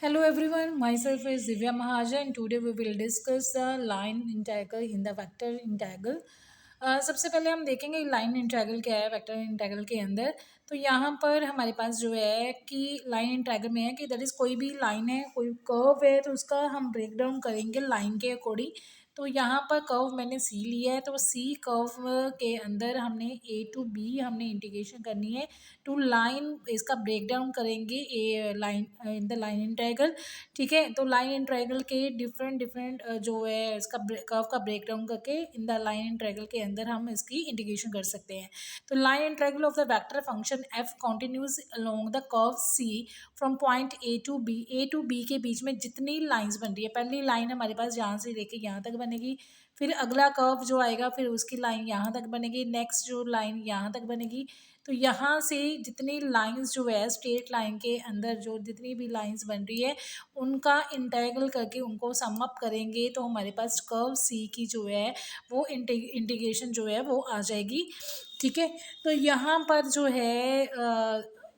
Hello everyone, myself is Divya Mahajan and today we will discuss the line integral in the vector integral. सबसे पहले हम देखेंगे line integral क्या है vector integral के अंदर। तो यहाँ पर हमारे पास जो है कि लाइन इंटीग्रल में है कि दैट इज़ कोई भी लाइन है, कोई कर्व है, तो उसका हम ब्रेक डाउन करेंगे लाइन के अकॉर्डिंग। तो यहाँ पर कर्व मैंने सी लिया है, तो सी कर्व के अंदर हमने ए टू बी हमने इंटीग्रेशन करनी है टू लाइन, इसका ब्रेक डाउन करेंगे A line in the line integral. ठीक है, तो लाइन इंटीग्रल के डिफरेंट डिफरेंट जो है इसका कर्व का ब्रेक डाउन करके इन द लाइन इंटीग्रल के अंदर हम इसकी इंटीग्रेशन कर सकते हैं। तो line integral of the vector function F continuous along the curve C from point A to B के बीच में जितनी लाइंस बन रही है, पहली लाइन हमारे पास यहाँ से लेके यहाँ तक बनेगी, फिर अगला कर्व जो आएगा फिर उसकी लाइन यहाँ तक बनेगी, नेक्स्ट जो लाइन यहाँ तक बनेगी। तो यहाँ से जितनी लाइंस जो है स्ट्रेट लाइन के अंदर जो जितनी भी लाइंस बन रही है उनका इंटीग्रल करके उनको सम अप करेंगे तो हमारे पास कर्व सी की जो है वो इंटीग्रेशन जो है वो आ जाएगी। ठीक है, तो यहाँ पर जो है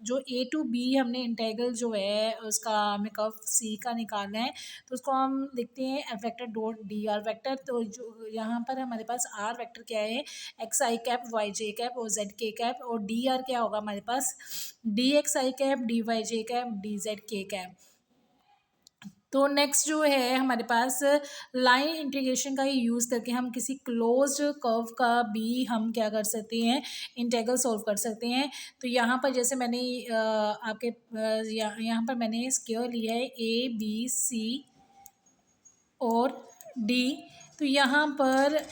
जो ए टू बी हमने इंटीग्रल जो है उसका हमें कर्व सी का निकालना है, तो उसको हम लिखते हैं F vector dot D are vector. तो जो यहाँ पर हमारे पास आर वेक्टर क्या है, एक्स आई कैप वाई जे कैप और जेड के कैप, और डी आर क्या होगा हमारे पास डी एक्स आई कैप डी वाई जे कैप डी जेड के कैप। तो नेक्स्ट जो है हमारे पास लाइन इंटीग्रेशन का ही यूज़ करके हम किसी क्लोज्ड कर्व का भी हम क्या कर सकते हैं, इंटीग्रल सॉल्व कर सकते हैं। तो यहाँ पर जैसे मैंने यहाँ पर मैंने स्क्वायर लिया है ए बी सी और डी। तो यहाँ पर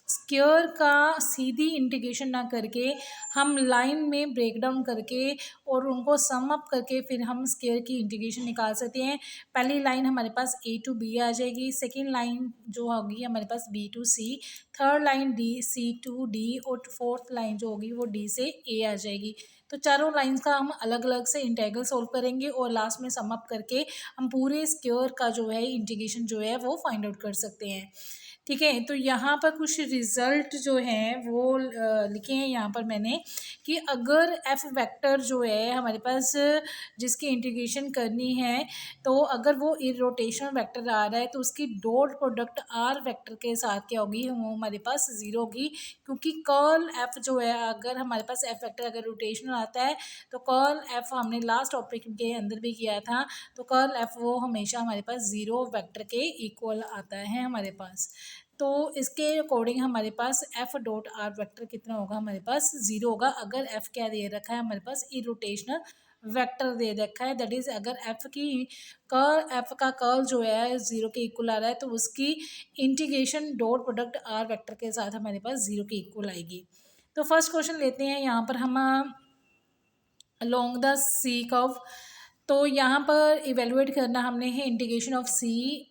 स्क्वायर का सीधी इंटीग्रेशन ना करके हम लाइन में ब्रेक डाउन करके और उनको सम अप करके फिर हम स्क्वायर की इंटीग्रेशन निकाल सकते हैं। पहली लाइन हमारे पास ए टू बी आ जाएगी, सेकेंड लाइन जो होगी हमारे पास B to C, third line D C to D और फोर्थ लाइन जो होगी वो डी से ए आ जाएगी। तो चारों लाइंस का हम अलग अलग से इंटीग्रल सॉल्व करेंगे और लास्ट में सम अप करके हम पूरे स्क्वायर का जो है इंटीग्रेशन जो है वो फाइंड आउट कर सकते हैं। ठीक है, तो यहाँ पर कुछ रिजल्ट जो हैं वो लिखे हैं यहाँ पर मैंने कि अगर एफ वेक्टर जो है हमारे पास जिसकी इंटीग्रेशन करनी है, तो अगर वो इरोटेशनल वेक्टर आ रहा है तो उसकी डॉट प्रोडक्ट आर वेक्टर के साथ क्या होगी, वो हमारे पास ज़ीरो होगी, क्योंकि कर्ल एफ जो है अगर हमारे पास एफ वेक्टर अगर रोटेशनल आता है तो कर्ल एफ हमने लास्ट टॉपिक के अंदर भी किया था, तो कर्ल एफ वो हमेशा हमारे पास ज़ीरो वेक्टर के इक्वल आता है हमारे पास। तो इसके अकॉर्डिंग हमारे पास एफ डॉट आर वेक्टर कितना होगा, हमारे पास ज़ीरो होगा अगर एफ क्या दे रखा है हमारे पास इरोटेशनल वेक्टर दे रखा है। दैट इज़ अगर एफ का कर्ल जो है ज़ीरो के इक्वल आ रहा है तो उसकी integration dot product r vector के साथ हमारे पास ज़ीरो के इक्वल आएगी। तो फर्स्ट क्वेश्चन लेते हैं यहाँ पर हम अलोंग द सी कर्व। तो यहाँ पर इवेलुएट करना हमने है integration of C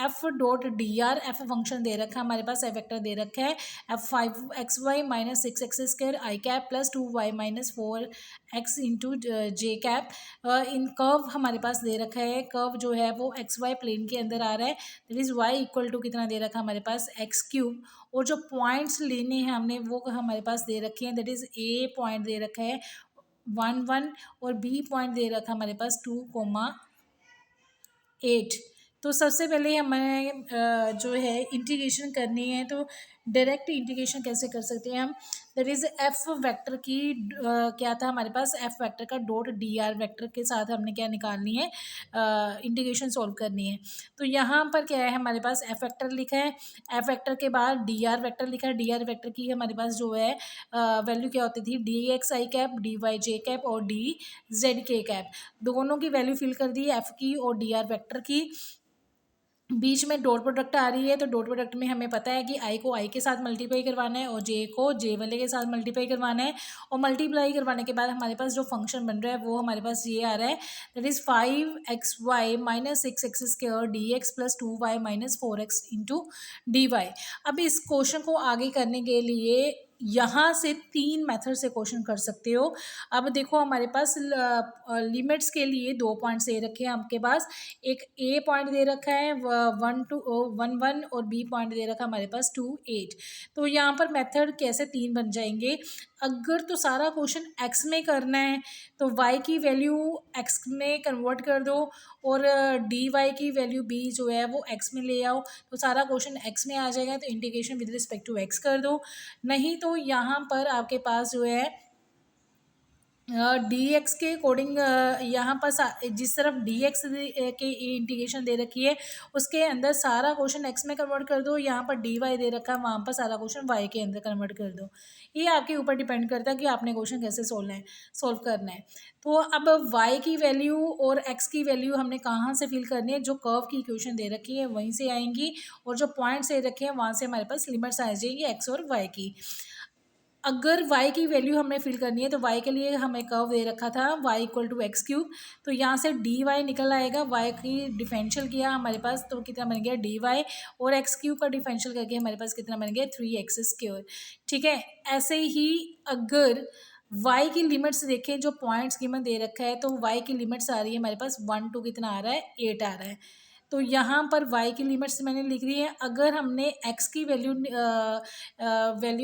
F dot D R. F function दे रखा है हमारे पास, एफ वेक्टर दे रखा है F five X Y minus six X square I cap plus two Y minus four X into J cap. इन कर्व हमारे पास दे रखा है, कर्व जो है वो एक्स वाई प्लेन के अंदर आ रहा है, that is y equal to कितना दे रखा है हमारे पास एक्स क्यूब, और जो पॉइंट्स लेने हैं हमने वो हमारे पास दे रखे हैं, दैट इज़ ए पॉइंट दे रखा है 1 1 और बी पॉइंट दे रखा हमारे पास 2,8। तो सबसे पहले हमें जो है इंटीग्रेशन करनी है, तो डायरेक्ट इंटीग्रेशन कैसे कर सकते हैं हम, दैट इज़ एफ वेक्टर की क्या था हमारे पास एफ वेक्टर का डॉट डी आर वेक्टर के साथ हमने क्या निकालनी है, इंटीग्रेशन सॉल्व करनी है। तो यहाँ पर क्या है हमारे पास एफ वेक्टर लिखा है, एफ वेक्टर के बाद डी आर वेक्टर लिखा है, डी आर वेक्टर की हमारे पास जो है वैल्यू क्या होती थी डी एक्स आई कैप डी वाई जे कैप और डी जेड के कैप। दोनों की वैल्यू फिल कर दी एफ की और डी आर वेक्टर की, बीच में डॉट प्रोडक्ट आ रही है, तो डॉट प्रोडक्ट में हमें पता है कि आई को आई के साथ मल्टीप्लाई करवाना है और जे को जे वाले के साथ मल्टीप्लाई करवाना है, और मल्टीप्लाई करवाने के बाद हमारे पास जो फंक्शन बन रहा है वो हमारे पास ये आ रहा है, that is 5xy minus 6x square d x plus 2y minus 4x into d y. अब इस क्वेश्चन को आगे करने के लिए यहाँ से 3 मेथड से क्वेश्चन कर सकते हो। अब देखो हमारे पास लिमिट्स के लिए 2 पॉइंट्स दे रखे हैं आपके पास, एक ए पॉइंट दे रखा है 1 1 और बी पॉइंट दे रखा है हमारे पास 2 8। तो यहाँ पर मेथड कैसे 3 बन जाएंगे, अगर तो सारा क्वेश्चन एक्स में करना है तो वाई की वैल्यू एक्स में कन्वर्ट कर दो और डी वाई की वैल्यू बी जो है वो एक्स में ले आओ, तो सारा क्वेश्चन एक्स में आ जाएगा, तो integration with respect to x कर दो। नहीं तो यहाँ पर आपके पास जो है डी एक्स के अकॉर्डिंग यहाँ पर जिस तरफ डी एक्स के इंटीग्रेशन दे रखी है उसके अंदर सारा क्वेश्चन एक्स में कन्वर्ट कर दो, यहाँ पर डी वाई दे रखा है वहाँ पर सारा क्वेश्चन वाई के अंदर कन्वर्ट कर दो। ये आपके ऊपर डिपेंड करता है कि आपने क्वेश्चन कैसे सोल्व करना है। तो अब वाई की वैल्यू और एक्स की वैल्यू हमने कहाँ से फिल करनी है, जो कर्व की इक्वेशन दे रखी है वहीं से आएंगी, और जो पॉइंट्स दे रखे हैं वहाँ से हमारे पास लिमिट्स आ जाएंगी एक्स और वाई की। अगर y की वैल्यू हमें फिल करनी है तो y के लिए हमें कर्व दे रखा था y equal to x cube, तो यहाँ से डी वाई निकल आएगा, y की डिफरेंशियल किया हमारे पास तो कितना बन गया डी वाई, और एक्स क्यूब का डिफरेंशियल करके हमारे पास कितना बन गया 3x²। ठीक है, ऐसे ही अगर y की लिमिट्स देखें, जो पॉइंट्स गिवन दे रखा है तो y की लिमिट्स आ रही है हमारे पास 1 2 कितना आ रहा है 8 आ रहा है, तो यहाँ पर y की लिमिट्स मैंने लिख दी है। अगर हमने x की वैल्यू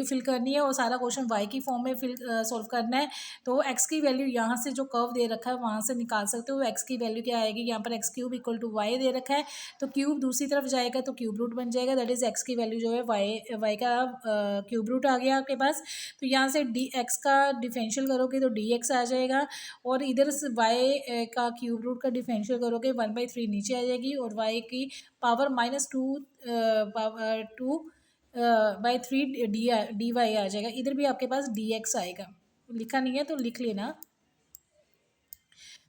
फिल करनी है और सारा क्वेश्चन y की फॉर्म में सॉल्व करना है, तो x की वैल्यू यहाँ से जो कर्व दे रखा है वहाँ से निकाल सकते हो। x की वैल्यू क्या आएगी, यहाँ पर x cube equal to y दे रखा है, तो क्यूब दूसरी तरफ जाएगा तो क्यूब रूट बन जाएगा, दैट इज x की वैल्यू जो है y का क्यूब रूट आ गया आपके पास। तो यहाँ से डी एक्स का डिफरेंशियल करोगे तो डी एक्स आ जाएगा, और इधर से y का क्यूब रूट का डिफरेंशियल करोगे 1/3 नीचे आ जाएगी, और y की पावर -2/3 डी वाई आ जाएगा। इधर भी आपके पास डी एक्स आएगा, लिखा नहीं है तो लिख लेना।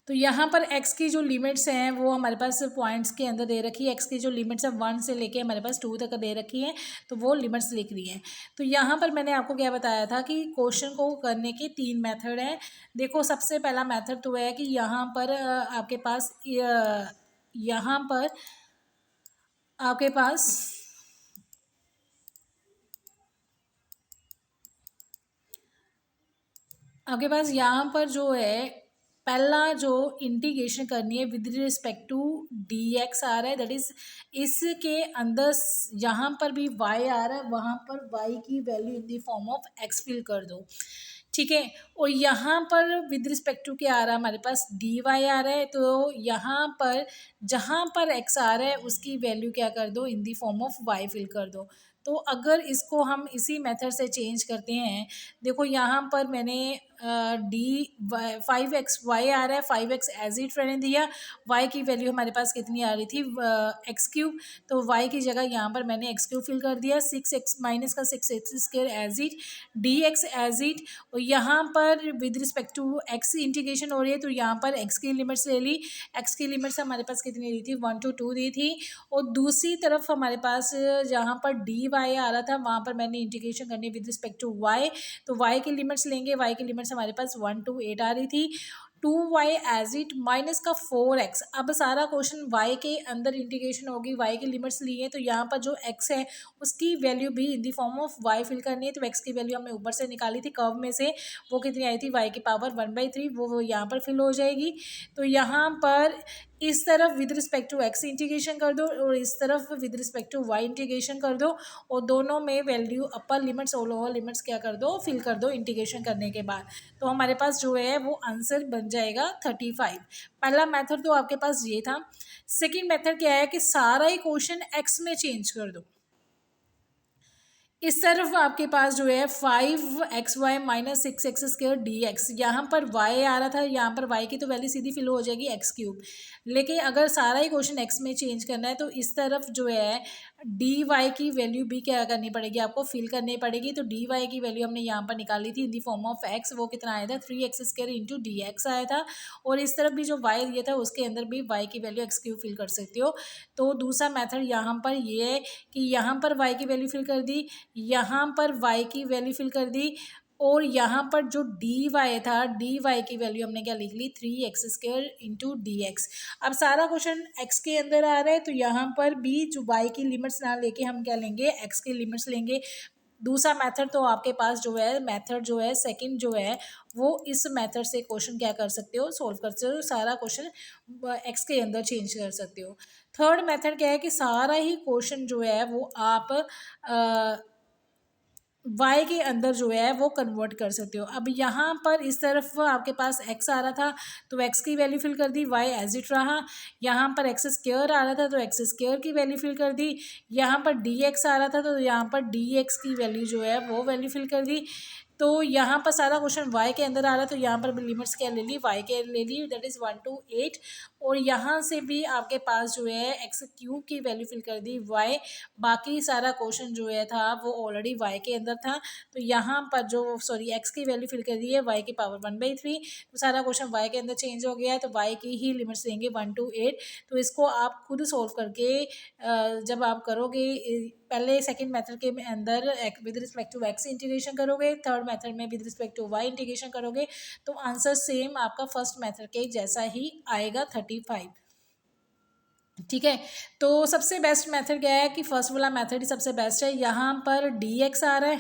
तो यहाँ पर x की जो लिमिट्स हैं वो हमारे पास पॉइंट्स के अंदर दे रखी है, x की जो लिमिट्स है 1 से लेके हमारे पास 2 तक दे रखी है, तो वो लिमिट्स लिख रही हैं। तो यहाँ पर मैंने आपको क्या बताया था कि क्वेश्चन को करने के 3 मेथड हैं। देखो, सबसे पहला मेथड तो है कि यहाँ पर आपके पास यहाँ पर आपके पास यहाँ पर जो है पहला जो इंटीग्रेशन करनी है with respect to D X आ रहा है, दैट इज इसके अंदर यहाँ पर भी y आ रहा है, वहाँ पर y की value in the form of x fill कर दो। ठीक है, और यहाँ पर विद रिस्पेक्ट टू क्या आ रहा है हमारे पास डी वाई आ रहा है, तो यहाँ पर जहाँ पर x आ रहा है उसकी वैल्यू क्या कर दो in the form of y फिल कर दो। तो अगर इसको हम इसी मेथड से चेंज करते हैं, देखो यहाँ पर मैंने डी 5x आ रहा है, 5x एज इट रहने दिया, y की वैल्यू हमारे पास कितनी आ रही थी एक्स क्यूब, तो y की जगह यहाँ पर मैंने एक्स क्यूब फिल कर दिया, 6x माइनस का 6x² as it, d x as it, और यहाँ पर with respect to x integration हो रही है तो यहाँ पर एक्स की लिमिट्स ले ली, एक्स की लिमिट्स हमारे पास कितनी दी थी 1 to 2 दी थी, और दूसरी तरफ हमारे पास जहाँ पर डी वाई आ रहा था वहाँ पर मैंने इंटीग्रेशन करनी विद रिस्पेक्ट टू वाई, तो वाई की लिमिट्स लेंगे, वाई की लिमिट्स हमारे पास 1 to 8 आ रही थी, 2y एज इट माइनस का 4x। अब सारा क्वेश्चन y के अंदर इंटीग्रेशन होगी, y की लिमिट्स ली है तो यहाँ पर जो x है उसकी वैल्यू भी in the form of y फिल करनी है, तो x की वैल्यू हमने ऊपर से निकाली थी कर्व में से, वो कितनी आई थी y की पावर 1/3, वो यहाँ पर फिल हो जाएगी। तो यहाँ पर इस तरफ with respect to x integration कर दो और इस तरफ with respect to y integration कर दो, और दोनों में वैल्यू अपर लिमिट्स और लोअर लिमिट्स क्या कर दो फिल कर दो इंटीग्रेशन करने के बाद, तो हमारे पास जो है वो आंसर बन जाएगा 35। पहला मेथड तो आपके पास ये था। सेकंड मेथड क्या है कि सारा ही क्वेश्चन एक्स में चेंज कर दो। इस तरफ आपके पास जो है 5xy माइनस 6x² dx, यहाँ पर y आ रहा था, यहाँ पर y की तो वैल्यू सीधी फिल हो जाएगी एक्स क्यूब, लेकिन अगर सारा ही क्वेश्चन x में चेंज करना है तो इस तरफ जो है डी वाई की वैल्यू भी क्या करनी पड़ेगी आपको फिल करनी पड़ेगी, तो डी वाई की वैल्यू हमने यहाँ पर निकाली थी इन दी फॉर्म ऑफ x, वो कितना आया था 3x² इंटू डी एक्स आया था, और इस तरफ भी जो y दिया था उसके अंदर भी y की वैल्यू एक्स क्यूब फिल कर सकते हो। तो दूसरा मेथड यहाँ पर ये है कि यहाँ पर y की वैल्यू फिल कर दी, यहाँ पर y की वैल्यू फिल कर दी, और यहाँ पर जो डी वाई था डी वाई की वैल्यू हमने क्या लिख ली 3x² इंटू डी एक्स। अब सारा क्वेश्चन x के अंदर आ रहा है तो यहाँ पर भी जो y की लिमिट्स ना लेके हम क्या लेंगे x की लिमिट्स लेंगे। दूसरा मेथड तो आपके पास जो है मेथड जो है सेकंड जो है वो इस मेथड से क्वेश्चन क्या कर सकते हो सॉल्व कर सकते हो, सारा क्वेश्चन x के अंदर चेंज कर सकते हो। थर्ड मेथड क्या है कि सारा ही क्वेश्चन जो है वो आप y के अंदर जो है वो कन्वर्ट कर सकते हो। अब यहाँ पर इस तरफ आपके पास x आ रहा था तो x की वैल्यू फिल कर दी, y एज इट रहा। यहाँ पर x स्क्वायर आ रहा था तो x स्क्वायर की वैल्यू फिल कर दी। यहाँ पर dx आ रहा था तो यहाँ पर dx की वैल्यू जो है वो वैल्यू फिल कर दी। तो यहाँ पर सारा क्वेश्चन y के अंदर आ रहा है तो यहाँ पर भी लिमिट्स क्या ले ली, y के ले ली, दैट इज़ 1 to 8। और यहाँ से भी आपके पास जो है एक्स क्यूब की वैल्यू फिल कर दी y। बाकी सारा क्वेश्चन जो है था वो ऑलरेडी y के अंदर था तो यहाँ पर जो x की वैल्यू फिल कर दी है y की पावर 1/3। तो सारा क्वेश्चन y के अंदर चेंज हो गया है तो y की ही लिमिट्स देंगे 1 to 8। तो इसको आप खुद सोल्व करके जब आप करोगे पहले सेकंड मेथड के अंदर with respect to x integration करोगे, थर्ड मेथड में with respect to y integration करोगे तो आंसर सेम आपका फर्स्ट मेथड के जैसा ही आएगा 35। ठीक है, तो सबसे बेस्ट मेथड क्या है कि फर्स्ट वाला मेथड ही सबसे बेस्ट है। यहाँ पर dx आ रहा है,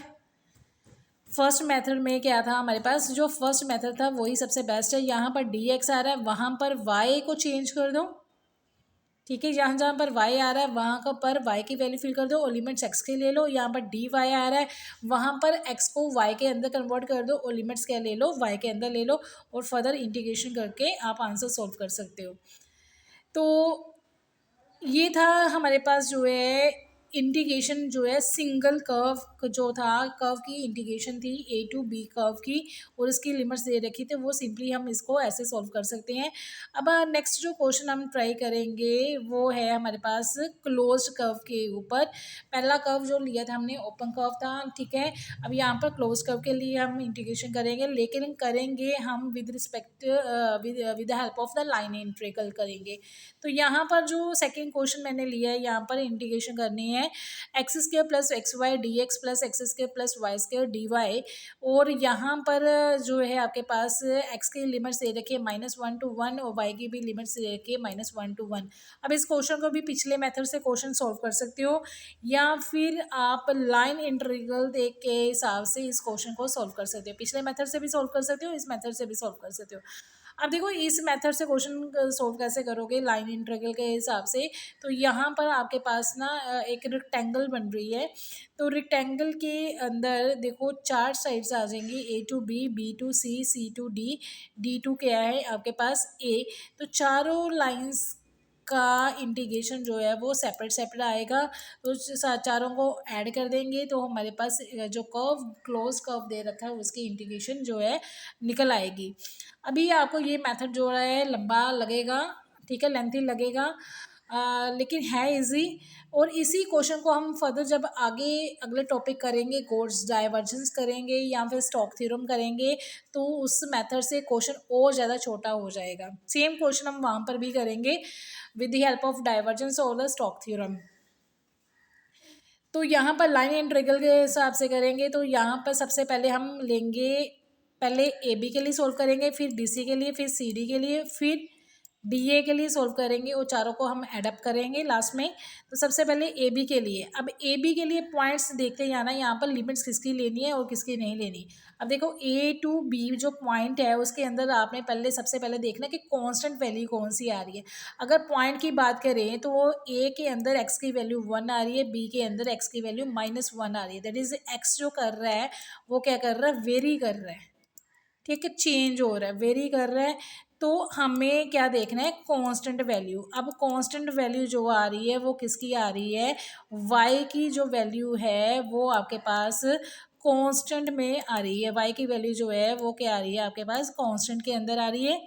फर्स्ट मेथड में क्या था हमारे पास, जो फर्स्ट मेथड था वही सबसे बेस्ट है। यहाँ पर dx आ रहा है, वहाँ पर y को चेंज कर दो। ठीक है, जहाँ जहाँ पर y आ रहा है वहाँ का पर y की वैल्यू फिल कर दो और लिमिट्स x के ले लो। यहाँ पर dy आ रहा है, वहाँ पर x को y के अंदर कन्वर्ट कर दो और लिमिट्स क्या ले लो, y के अंदर ले लो और फर्दर इंटीग्रेशन करके आप आंसर सॉल्व कर सकते हो। तो ये था हमारे पास जो है इंटीग्रेशन जो है सिंगल कर्व जो था, कर्व की इंटीग्रेशन थी a to b कर्व की और इसकी लिमिट्स दे रखी थी, वो सिंपली हम इसको ऐसे सॉल्व कर सकते हैं। अब नेक्स्ट जो क्वेश्चन हम ट्राई करेंगे वो है हमारे पास क्लोज्ड कर्व के ऊपर। पहला कर्व जो लिया था हमने ओपन कर्व था, ठीक है। अब यहाँ पर क्लोज कर्व के लिए हम इंटीग्रेशन करेंगे, लेकिन करेंगे हम with respect with the help of the line integral करेंगे। तो यहाँ पर जो सेकंड क्वेश्चन मैंने लिया है, यहाँ पर इंटीग्रेशन करनी है x square plus x y d x plus x square plus y square d y. और यहाँ पर जो है आपके पास एक्स की लिमिट्स दे रखी है -1 to 1 और वाई की भी लिमिट्स दे रखी है -1 to 1। अब इस क्वेश्चन को भी पिछले मेथड से क्वेश्चन सॉल्व कर सकते हो या फिर आप लाइन इंटीग्रल देख के हिसाब से इस क्वेश्चन को सॉल्व कर सकते हो। पिछले मेथड से भी सॉल्व कर सकते हो, इस मेथड से भी सॉल्व कर सकते हो। अब देखो इस मेथड से क्वेश्चन सॉल्व कैसे करोगे लाइन इंटीग्रल के हिसाब से। तो यहाँ पर आपके पास ना एक रेक्टेंगल बन रही है, तो रेक्टेंगल के अंदर देखो 4 साइड्स आ जाएंगी, a to b, b to c, c to d, d to क्या है आपके पास a। तो चारों लाइंस का इंटीग्रेशन जो है वो सेपरेट सेपरेट आएगा। तो चारों को ऐड कर देंगे तो हमारे पास जो कर्व क्लोज कर्व दे रखा है उसकी इंटीग्रेशन जो है निकल आएगी। अभी आपको ये मेथड जो है लंबा लगेगा, ठीक है, लेंथी लगेगा, लेकिन है इजी। और इसी क्वेश्चन को हम फर्दर जब आगे अगले टॉपिक करेंगे, गॉस डाइवर्जेंस करेंगे या फिर स्टोक्स थ्योरम करेंगे, तो उस मेथड से क्वेश्चन और ज़्यादा छोटा हो जाएगा। सेम क्वेश्चन हम वहाँ पर भी करेंगे with the help of divergence और द स्टोक्स थ्योरम। तो यहाँ पर लाइन इंटीग्रल के हिसाब से करेंगे तो यहाँ पर सबसे पहले हम लेंगे, पहले ए बी के लिए सोल्व करेंगे, फिर बी सी के लिए, फिर सी डी के लिए, फिर डी ए के लिए सोल्व करेंगे और चारों को हम एडअप करेंगे लास्ट में। तो सबसे पहले ए बी के लिए, अब ए बी के लिए पॉइंट्स देखते जाना, यहाँ पर लिमिट्स किसकी लेनी है और किसकी नहीं लेनी। अब देखो ए टू बी जो पॉइंट है उसके अंदर आपने पहले सबसे पहले देखना कि कांस्टेंट वैल्यू कौन सी आ रही है। अगर पॉइंट की बात करें तो वो ए के अंदर एक्स की वैल्यू 1 आ रही है, बी के अंदर एक्स की वैल्यू -1 आ रही है। दैट इज एक्स जो कर रहा है वो क्या कर रहा है, वेरी कर रहा है, ठीक है, चेंज हो रहा है, वेरी कर रहा है। तो हमें क्या देखना है, कांस्टेंट वैल्यू। अब कांस्टेंट वैल्यू जो आ रही है वो किसकी आ रही है, y की जो वैल्यू है वो आपके पास कांस्टेंट में आ रही है। y की वैल्यू जो है वो क्या आ रही है आपके पास, कांस्टेंट के अंदर आ रही है।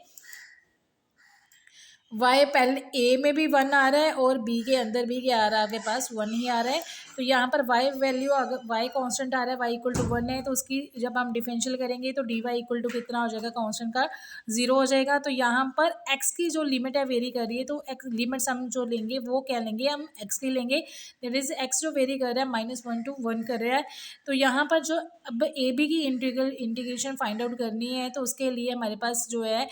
y पहले a में भी 1 आ रहा है और b के अंदर भी क्या आ रहा है आपके पास 1 ही आ रहा है। तो यहाँ पर y वैल्यू, अगर y कांस्टेंट आ रहा है, y इक्वल टू 1 है, तो उसकी जब हम डिफरेंशियल करेंगे तो dy इक्वल टू कितना हो जाएगा, कांस्टेंट का 0 हो जाएगा। तो यहाँ पर x की जो लिमिट है वेरी कर रही है, तो x लिमिट्स हम जो लेंगे वो क्या लेंगे, हम x की लेंगे। दैट इज x जो वेरी कर रहा है -1 to 1 कर रहा है। तो यहाँ पर जो अब ए बी की इंटीग्रेशन फाइंड आउट करनी है तो उसके लिए हमारे पास जो है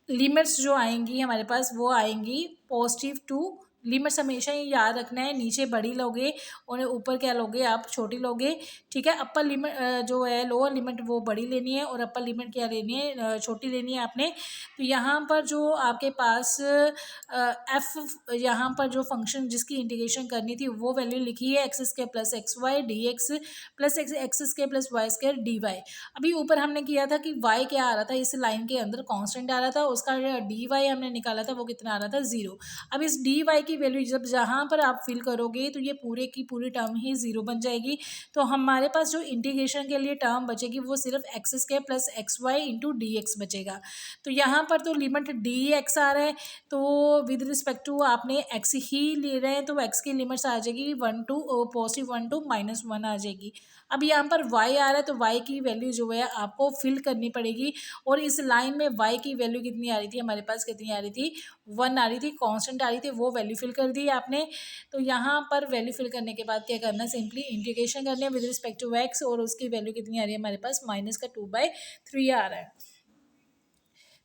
लिमिट्स जो आएंगी हमारे पास वो आएंगी +2 लिमिट्स हमेशा ही याद रखना है, नीचे बड़ी लोगे और ऊपर क्या लोगे आप, छोटी लोगे। ठीक है, अपर लिमिट जो है लोअर लिमिट वो बड़ी लेनी है और अपर लिमिट क्या लेनी है, छोटी लेनी है आपने। तो यहाँ पर जो आपके पास एफ, यहाँ पर जो फंक्शन जिसकी इंटीग्रेशन करनी थी वो वैल्यू लिखी है x square plus x y d x plus x square plus y square d y. अभी ऊपर हमने किया था कि वाई क्या आ रहा था, इस लाइन के अंदर कांस्टेंट आ रहा था, उसका डी वाई हमने निकाला था, वो कितना आ रहा था, 0। अब इस डी वाई की वैल्यू जब जहाँ पर आप फिल करोगे तो ये पूरे की पूरी टर्म ही 0 बन जाएगी। तो हमारे पास जो इंटीग्रेशन के लिए टर्म बचेगी वो सिर्फ x square plus x y into d x बचेगा। तो यहाँ पर तो लिमिट डी एक्स आ रहा है, तो विद रिस्पेक्ट टू आपने एक्स ही ले रहे हैं, तो एक्स की लिमिट्स आ जाएगी 1 टू +1 टू -1 आ जाएगी। अब यहाँ पर y आ रहा है तो y की वैल्यू जो है आपको फिल करनी पड़ेगी। और इस लाइन में y की वैल्यू कितनी आ रही थी हमारे पास, कितनी आ रही थी, 1 आ रही थी, कांस्टेंट आ रही थी, वो वैल्यू फिल कर दी आपने। तो यहाँ पर वैल्यू फिल करने के बाद क्या करना है, सिंपली इंटीग्रेशन करनी है विद रिस्पेक्ट टू x, और उसकी वैल्यू कितनी आ रही है हमारे पास, -2/3 आ रहा है।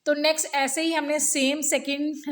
तो नेक्स्ट ऐसे ही हमने सेम सेकंड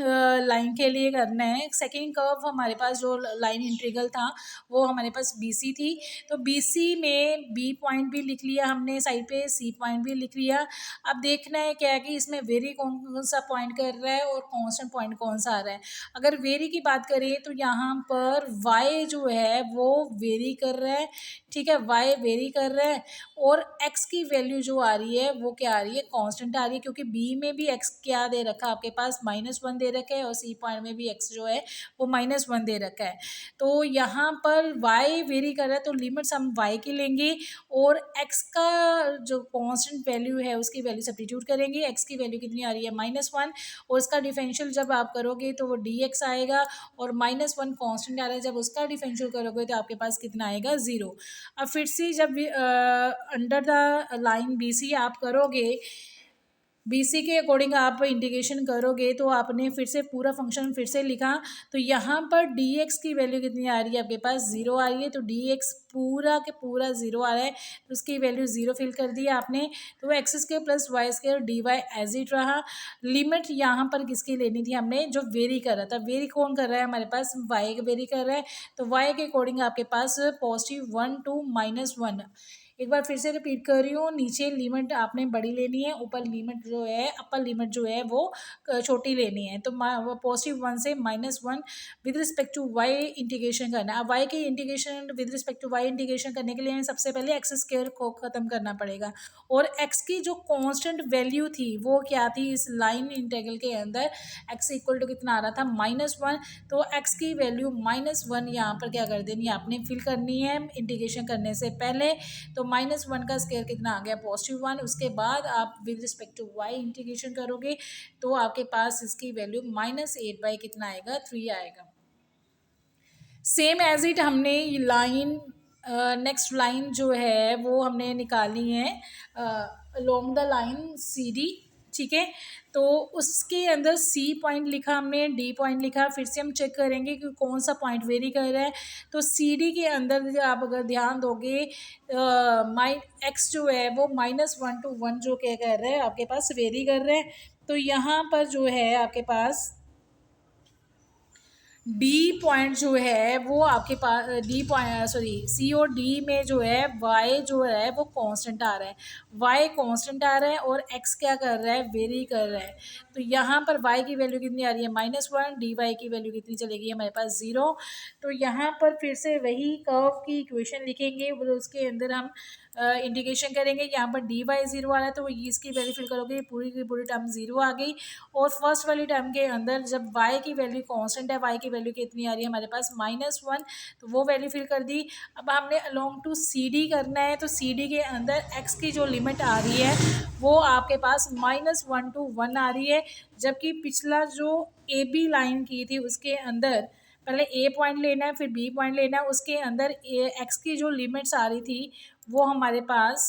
लाइन के लिए करना है। सेकंड कर्व हमारे पास जो लाइन इंटीग्रल था वो हमारे पास BC थी, तो BC में B पॉइंट भी लिख लिया हमने साइड पे, C पॉइंट भी लिख लिया। अब देखना है क्या है कि इसमें वेरी कौन कौन सा पॉइंट कर रहा है और कांस्टेंट पॉइंट कौन सा आ रहा है। अगर वेरी की बात करें तो यहाँ पर Y जो है वो वेरी कर रहा है, ठीक है, Y वेरी कर रहा है, और x की वैल्यू जो आ रही है वो क्या आ रही है, कांस्टेंट आ रही है, क्योंकि B में भी x क्या दे रखा है आपके पास, -1 दे रखा है, और C पॉइंट में भी x जो है वो -1 दे रखा है। तो यहाँ पर y वेरी कर रहा है तो लिमिट्स हम y की लेंगे, और x का जो कांस्टेंट वैल्यू है उसकी वैल्यू सब्स्टिट्यूट करेंगे। x की वैल्यू कितनी आ रही है, -1, और उसका डिफरेंशियल जब आप करोगे तो वो dx आएगा, और -1 कांस्टेंट आ रहा है, जब उसका डिफरेंशियल करोगे तो आपके पास कितना आएगा, 0। अब फिर से जब अंडर द लाइन BC आप करोगे, BC के अकॉर्डिंग आप इंटीग्रेशन करोगे तो आपने फिर से पूरा फंक्शन फिर से लिखा। तो यहाँ पर dx की वैल्यू कितनी आ रही है आपके पास, 0 आ रही है, तो dx पूरा के पूरा 0 आ रहा है, तो उसकी वैल्यू 0 फिल कर दी आपने। तो x square plus y square d y as it रहा। लिमिट यहाँ पर किसकी लेनी थी हमने, जो वेरी कर रहा था, वेरी कौन कर रहा है हमारे पास, y वेरी कर रहा है, तो y के अकॉर्डिंग आपके पास +1 टू -1। एक बार फिर से रिपीट कर रही हूँ, नीचे लिमिट आपने बड़ी लेनी है, ऊपर लिमिट जो है, अपर लिमिट जो है वो छोटी लेनी है। तो +1 से -1 with respect to y integration करना है। अब y की integration with respect to y integration करने के लिए हमें सबसे पहले एक्स स्क्वायर को ख़त्म करना पड़ेगा, और x की जो कांस्टेंट वैल्यू थी वो क्या थी, इस लाइन इंटीग्रल के अंदर x इक्वल टू कितना आ रहा था, -1। तो x की वैल्यू -1 यहाँ पर क्या कर देनी है आपने, फिल करनी है इंटीग्रेशन करने से पहले। तो -1 का स्क्वायर कितना आ गया, +1। उसके बाद आप with respect to y integration करोगे तो आपके पास इसकी वैल्यू -8 कितना आएगा, 3 आएगा। सेम एज इट हमने लाइन नेक्स्ट लाइन जो है वो हमने निकालनी है अलोंग द लाइन CD, ठीक है। तो उसके अंदर C पॉइंट लिखा हमने, D पॉइंट लिखा, फिर से हम चेक करेंगे कि कौन सा पॉइंट वेरी कर रहा है। तो CD के अंदर आप अगर ध्यान दोगे x जो है वो -1 टू 1 जो क्या कर रहा है आपके पास, वेरी कर रहे हैं। तो यहाँ पर जो है आपके पास D पॉइंट जो है वो आपके पास D पॉइंट C और D में जो है Y जो है वो कांस्टेंट आ रहा है, Y कांस्टेंट आ रहा है, और X क्या कर रहा है, वेरी कर रहा है। तो यहाँ पर Y की वैल्यू कितनी आ रही है, -1, dy की वैल्यू कितनी चलेगी हमारे पास, 0। तो यहाँ पर फिर से वही कर्व की इक्वेशन लिखेंगे, उसके अंदर हम इंटीग्रेशन करेंगे। यहाँ पर dy 0 आ रहा है तो इसकी वैल्यू फिल करोगे, पूरी की पूरी टर्म 0 आ गई। और फर्स्ट वाली टर्म के अंदर जब y की वैल्यू कांस्टेंट है, y की वैल्यू कितनी आ रही है हमारे पास, -1, तो वो वैल्यू फिल कर दी। अब हमने अलोंग टू CD करना है, तो CD के अंदर x की जो लिमिट आ रही है वो आपके पास -1 टू 1 आ रही है, जबकि पिछला जो AB लाइन की थी उसके अंदर पहले A पॉइंट लेना है, फिर B पॉइंट लेना है, उसके अंदर x की जो लिमिट्स आ रही थी वो हमारे पास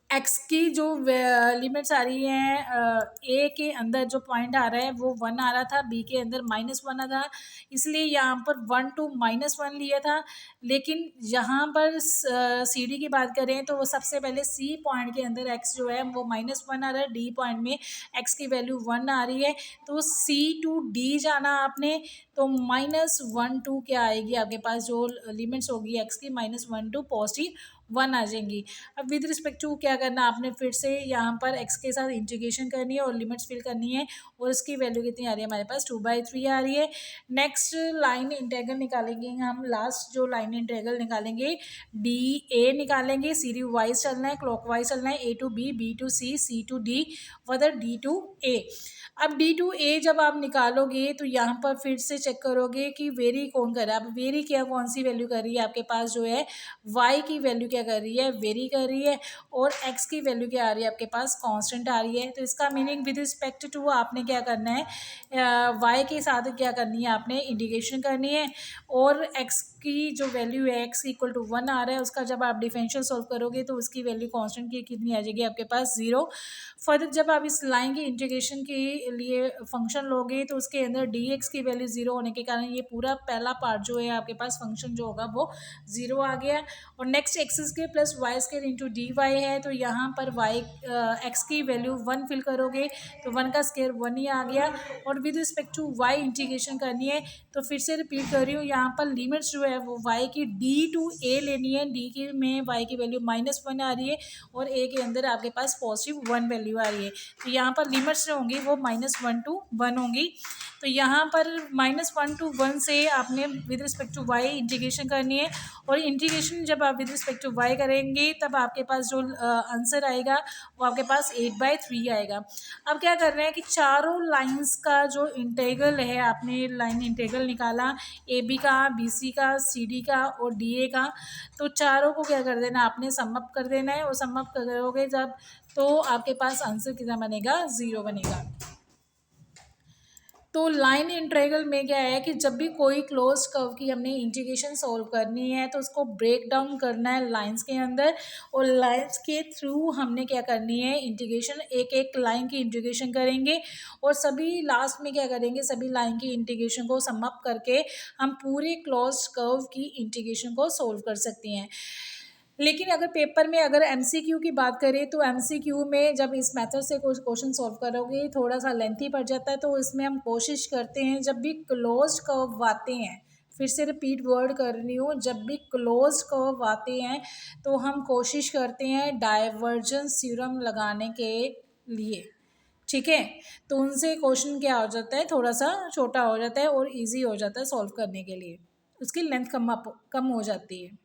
एक्स की जो लिमिट्स आ रही हैं, ए के अंदर जो पॉइंट आ रहा है वो 1 आ रहा था, बी के अंदर -1 आ रहा, इसलिए यहाँ पर 1 to -1 लिया था। लेकिन यहाँ पर सी डी की बात करें तो वो सबसे पहले सी पॉइंट के अंदर एक्स जो है वो -1 आ रहा है, डी पॉइंट में एक्स की वैल्यू 1 आ रही है। तो सी टू डी जाना आपने, तो -1 to क्या आएगी आपके पास जो लिमिट्स होगी एक्स की, -1 to +1 आ जाएंगी। अब विद रिस्पेक्ट टू क्या करना आपने, फिर से यहाँ पर एक्स के साथ इंटीग्रेशन करनी है और लिमिट्स फिल करनी है, और इसकी वैल्यू कितनी आ रही है हमारे पास 2/3 आ रही है। नेक्स्ट लाइन इंटेग्रल निकालेंगे हम, लास्ट जो लाइन इंटेग्रल निकालेंगे डी ए निकालेंगे, सीरीज वाइज चलना है, क्लॉकवाइज चलना है, A to B to C to D, whether D to A. अब डी टू ए जब आप निकालोगे तो यहाँ पर फिर से चेक करोगे कि वेरी कौन कर रहा है। अब वेरी क्या, कौन सी वैल्यू कर रही है आपके पास जो है y की वैल्यू क्या कर रही है, वेरी कर रही है, और x की वैल्यू क्या आ रही है आपके पास, कांस्टेंट आ रही है। तो इसका मीनिंग विद रिस्पेक्ट टू आपने क्या करना है, y के साथ क्या करनी है आपने, इंटीग्रेशन करनी है, और x की जो वैल्यू है x इक्वल टू 1 आ रहा है, उसका जब आप डिफरेंशियल सॉल्व करोगे तो उसकी वैल्यू कांस्टेंट की कितनी आ जाएगी आपके पास, 0। फर्दर जब आप इस लाइन की इंटीग्रेशन के लिए फंक्शन लोगे तो उसके अंदर dx की वैल्यू 0 होने के कारण ये पूरा पहला पार्ट जो है आपके पास फंक्शन जो होगा वो 0 आ गया। और next x square plus y square into d y है, तो यहाँ पर वाई एक्स की वैल्यू 1 फिल करोगे तो 1 का स्क्र 1 ही आ गया। और with respect to y integration करनी है, तो फिर से रिपीट कर रही हूँ, यहाँ पर लिमिट्स जो है वो वाई की डी टू ए लेनी है, डी की में वाई की वैल्यू -1 आ रही है और ए के अंदर आपके पास +1 वैल्यू आ रही है। तो यहाँ पर लिमिट्स जो होंगी वो -1 to 1 होंगी। तो यहाँ पर -1 to 1 से आपने with respect to y integration करनी है, और इंटीग्रेशन जब आप विद रिस्पेक्ट टू वाई करेंगे तब आपके पास जो आंसर आएगा वो आपके पास 8/3 आएगा। अब क्या कर रहे हैं कि चारों लाइंस का जो इंटीग्रल है, आपने लाइन इंटीग्रल निकाला ए बी का, बी सी का, सी डी का और डी ए का, तो चारों को क्या कर देना आपने, सम अप कर देना है, और सम अप करोगे जब तो आपके पास आंसर कितना बनेगा, 0 बनेगा। तो लाइन इंटीग्रल में क्या है कि जब भी कोई क्लोज कर्व की हमने इंटीग्रेशन सॉल्व करनी है तो उसको ब्रेक डाउन करना है लाइंस के अंदर, और लाइंस के थ्रू हमने क्या करनी है, इंटीग्रेशन, एक एक लाइन की इंटीग्रेशन करेंगे, और सभी लास्ट में क्या करेंगे, सभी लाइन की इंटीग्रेशन को सम अप करके हम पूरे क्लोज कर्व की इंटीग्रेशन को सॉल्व कर सकते हैं। लेकिन अगर पेपर में अगर एमसीक्यू की बात करें तो एमसीक्यू में जब इस मेथड से कुछ क्वेश्चन सॉल्व करोगे थोड़ा सा लेंथी पड़ जाता है, तो इसमें हम कोशिश करते हैं जब भी क्लोज्ड कर्व आते हैं, फिर से रिपीट वर्ड कर रही हूँ, जब भी क्लोज्ड कर्व आते हैं तो हम कोशिश करते हैं डाइवर्जेंस थ्योरम लगाने के लिए, ठीक है। तो उनसे क्वेश्चन क्या हो जाता है, थोड़ा सा छोटा हो जाता है और ईजी हो जाता है सॉल्व करने के लिए, उसकी लेंथ कम हो जाती है।